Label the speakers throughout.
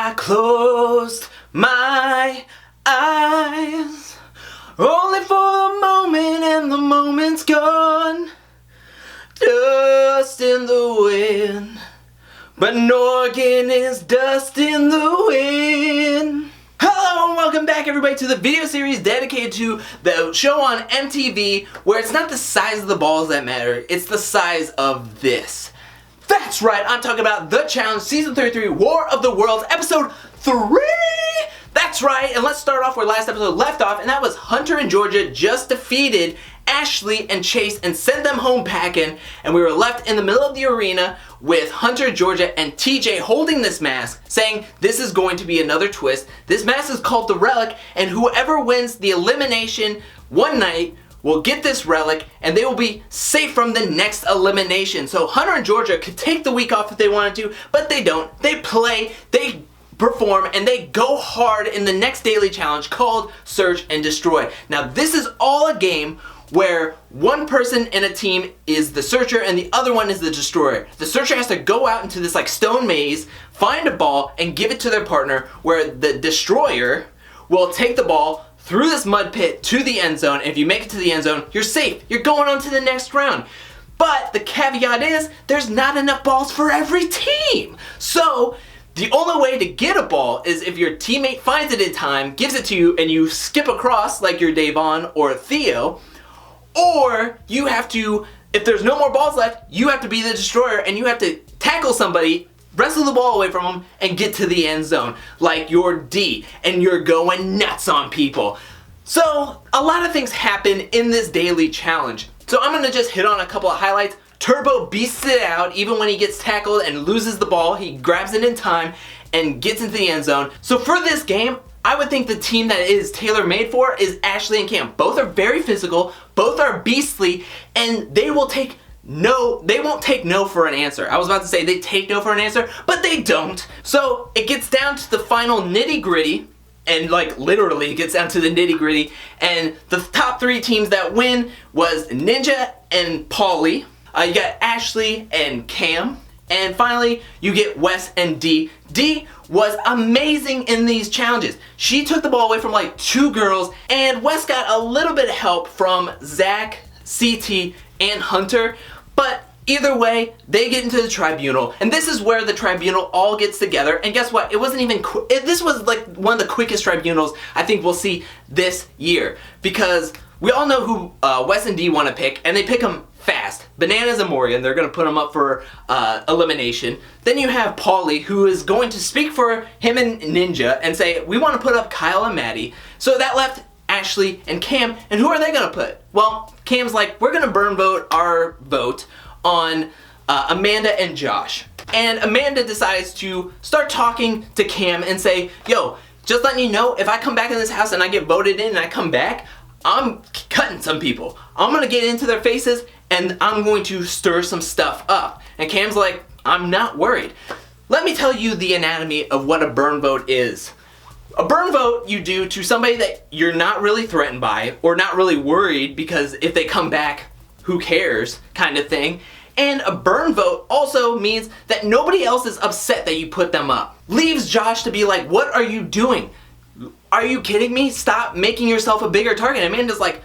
Speaker 1: I closed my eyes, only for the moment, and the moment's gone. Dust in the wind, but an organ is dust in the wind. Hello and welcome back everybody to the video series dedicated to the show on MTV where it's not the size of the balls that matter, it's the size of this. That's right, I'm talking about The Challenge Season 33 War of the Worlds Episode 3! That's right, and let's start off where last episode left off, and that was Hunter and Georgia just defeated Ashley and Chase and sent them home packing, and we were left in the middle of the arena with Hunter, Georgia, and TJ holding this mask, saying this is going to be another twist. This mask is called the Relic, and whoever wins the elimination one night will get this relic, and they will be safe from the next elimination. So Hunter and Georgia could take the week off if they wanted to, but they don't. They play, they perform, and they go hard in the next daily challenge called Search and Destroy. Now this is all a game where one person in a team is the searcher and the other one is the destroyer. The searcher has to go out into this like stone maze, find a ball, and give it to their partner, where the destroyer will take the ball through this mud pit to the end zone, and if you make it to the end zone, you're safe. You're going on to the next round. But the caveat is, there's not enough balls for every team. So the only way to get a ball is if your teammate finds it in time, gives it to you, and you skip across like you're Davon or Theo, or you have to, if there's no more balls left, you have to be the destroyer and you have to tackle somebody, wrestle the ball away from them, and get to the end zone like you're D, and you're going nuts on people. So a lot of things happen in this daily challenge. So I'm gonna just hit on a couple of highlights. Turbo beasts it out even when he gets tackled and loses the ball. He grabs it in time and gets into the end zone. So for this game, I would think the team that it is tailor-made for is Ashley and Cam. Both are very physical, both are beastly, and they won't take no for an answer. I was about to say they take no for an answer, but they don't. So it gets down to the final nitty-gritty, and like literally it gets down to the nitty-gritty, and the top three teams that win was Ninja and Pauly. You got Ashley and Cam. And finally, you get Wes and D. D was amazing in these challenges. She took the ball away from like two girls, and Wes got a little bit of help from Zach, CT, and Hunter. But either way, they get into the Tribunal, and this is where the Tribunal all gets together. And guess what? It wasn't even this was like one of the quickest Tribunals I think we'll see this year, because we all know who Wes and D want to pick, and they pick them fast. Bananas and Morgan, they're going to put them up for elimination. Then you have Pauly, who is going to speak for him and Ninja and say, we want to put up Kyle and Maddie. So that left Ashley and Cam, and who are they going to put? Well, Cam's like, we're going to burn vote our vote on Amanda and Josh. And Amanda decides to start talking to Cam and say, yo, just letting you know, if I come back in this house and I get voted in and I come back, I'm cutting some people. I'm going to get into their faces and I'm going to stir some stuff up. And Cam's like, I'm not worried. Let me tell you the anatomy of what a burn vote is. A burn vote you do to somebody that you're not really threatened by or not really worried because if they come back, who cares kind of thing. And a burn vote also means that nobody else is upset that you put them up. Leaves Josh to be like, what are you doing? Are you kidding me? Stop making yourself a bigger target. Amanda's like,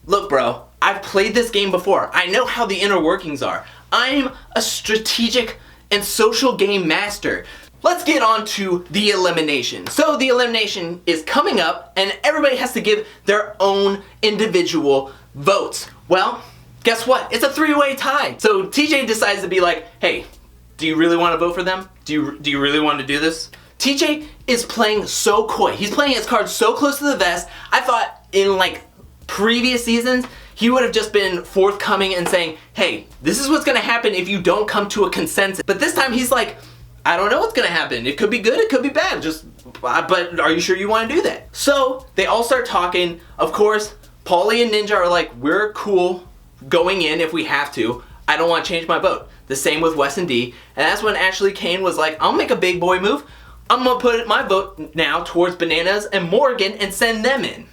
Speaker 1: look bro, I've played this game before. I know how the inner workings are. I'm a strategic and social game master. Let's get on to the elimination. So the elimination is coming up and everybody has to give their own individual votes. Well, guess what? It's a three-way tie. So TJ decides to be like, hey, do you really want to vote for them? Do you really want to do this? TJ is playing so coy. He's playing his cards so close to the vest. I thought in like previous seasons, he would have just been forthcoming and saying, hey, this is what's gonna happen if you don't come to a consensus. But this time he's like, I don't know what's gonna happen. It could be good, it could be bad. But are you sure you wanna do that? So they all start talking. Of course, Pauly and Ninja are like, we're cool going in if we have to. I don't wanna change my vote. The same with Wes and D. And that's when Ashley Kane was like, I'll make a big boy move. I'm gonna put my vote now towards Bananas and Morgan and send them in.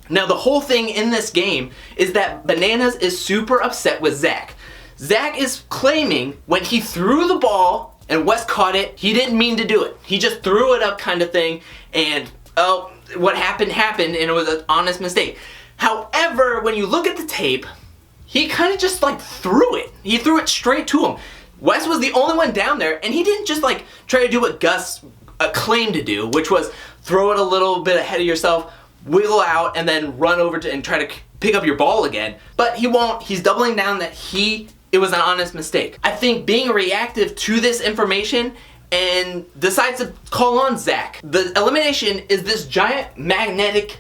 Speaker 1: Now the whole thing in this game is that Bananas is super upset with Zach. Zach is claiming when he threw the ball and Wes caught it. He didn't mean to do it. He just threw it up kind of thing, and oh, what happened, and it was an honest mistake. However, when you look at the tape, he kind of just like threw it. He threw it straight to him. Wes was the only one down there, and he didn't just like try to do what Gus claimed to do, which was throw it a little bit ahead of yourself, wiggle out, and then run over to and try to pick up your ball again. But he won't. He's doubling down that it was an honest mistake. I think being reactive to this information and decides to call on Zach. The elimination is this giant magnetic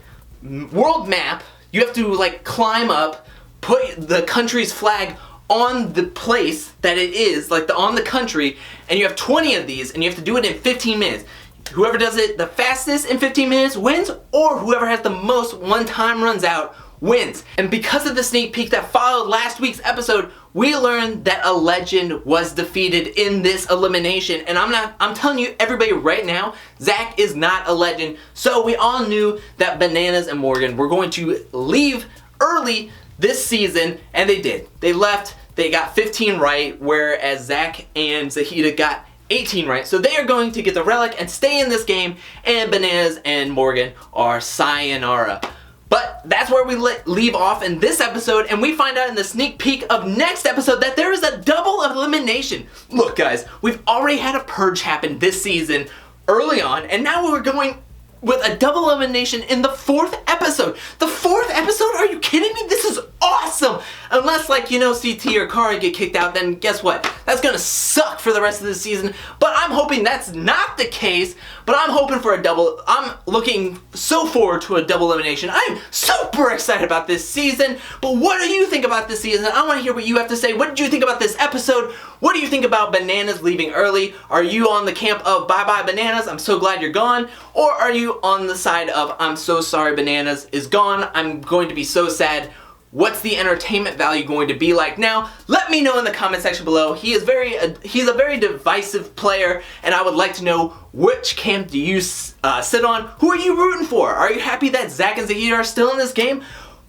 Speaker 1: world map. You have to like climb up, put the country's flag on the place that it is, like on the country, and you have 20 of these, and you have to do it in 15 minutes. Whoever does it the fastest in 15 minutes wins, or whoever has the most one time runs out wins. And because of the sneak peek that followed last week's episode, we learned that a legend was defeated in this elimination. And I'm telling you, everybody right now, Zach is not a legend. So we all knew that Bananas and Morgan were going to leave early this season, and they did. They left, they got 15 right, whereas Zach and Zahida got 18 right. So they are going to get the relic and stay in this game, and Bananas and Morgan are sayonara. But that's where we leave off in this episode, and we find out in the sneak peek of next episode that there is a double elimination. Look guys, we've already had a purge happen this season early on, and now we're going with a double elimination in the 4th episode. The 4th episode? Are you kidding me? This is awesome! Unless, like, you know, CT or Kara get kicked out, then guess what? That's gonna suck for the rest of the season. But I'm hoping that's not the case. But I'm hoping for a double. I'm looking so forward to a double elimination. I'm super excited about this season. But what do you think about this season? I want to hear what you have to say. What did you think about this episode? What do you think about Bananas leaving early? Are you on the camp of bye-bye Bananas, I'm so glad you're gone? Or are you on the side of I'm so sorry Bananas is gone, I'm going to be so sad? What's the entertainment value going to be like? Now, let me know in the comment section below. He's a very divisive player, and I would like to know which camp do you sit on? Who are you rooting for? Are you happy that Zach and Zahida are still in this game?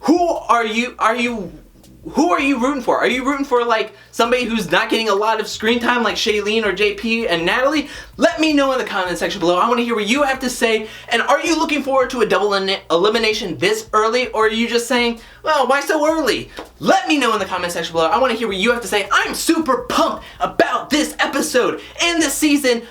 Speaker 1: Who are you rooting for? Are you rooting for like somebody who's not getting a lot of screen time like Shailene or JP and Natalie? Let me know in the comment section below. I want to hear what you have to say. And are you looking forward to a double elimination this early, or are you just saying, well, why so early? Let me know in the comment section below. I want to hear what you have to say. I'm super pumped about this episode and this season.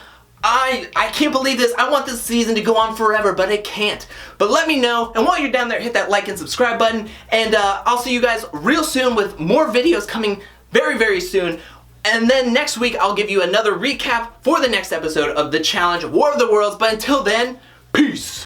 Speaker 1: I can't believe this. I want this season to go on forever, but it can't. But let me know, and while you're down there, hit that like and subscribe button, and I'll see you guys real soon with more videos coming very, very soon. And then next week, I'll give you another recap for the next episode of the challenge War of the Worlds. But until then, peace.